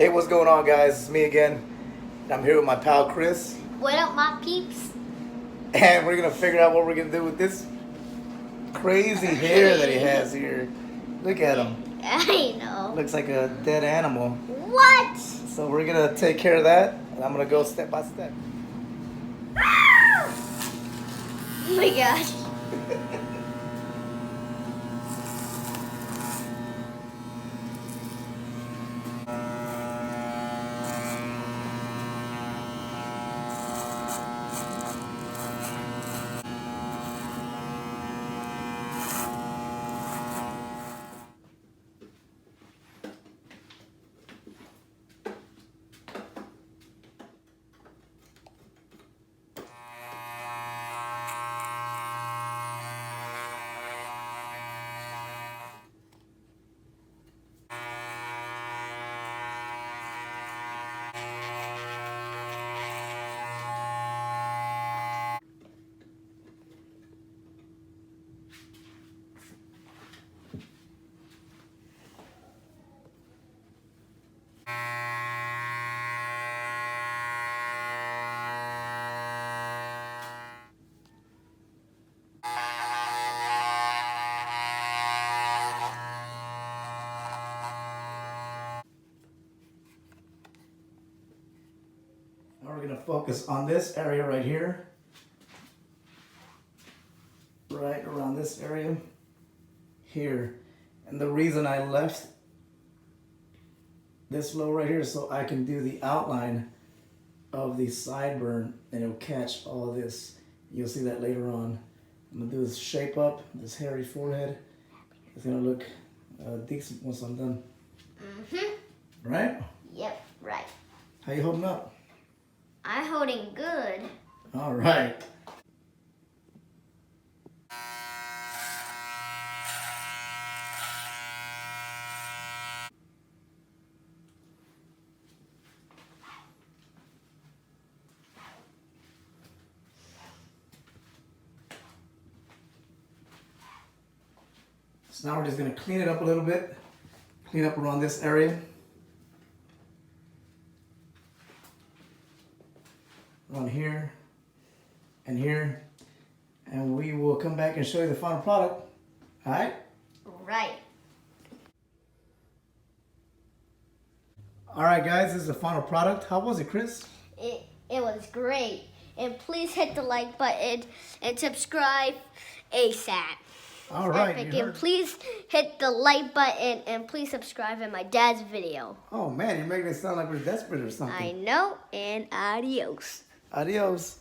Hey, what's going on, guys? It's me again. I'm here with my pal Chris, What up, my peeps? and we're gonna figure out what we're gonna do with this crazy hair that he has here. Look at him. I know. Looks like a dead animal. What? So we're gonna take care of that, and I'm gonna go step by step. Oh my gosh. Now we're gonna focus on this area right here, right around this area here. And the reason I left this low right here is so I can do the outline of the sideburn, and it'll catch all of this. You'll see that later on. I'm gonna do this shape up, this hairy forehead. It's gonna look decent once I'm done. Right? Yep, right. How you holding up? I'm holding good. All right. So now we're just gonna clean it up a little bit. Clean up around this area. Around here and here. And we will come back and show you the final product. All right? Right. All right, guys, this is the final product. How was it, Chris? It was great. And please hit the like button and subscribe ASAP. All right. Epic. You And heard. please hit the like button and please subscribe in my dad's video. Oh, man, you're making it sound like we're desperate or something. I know, and adios. Adios.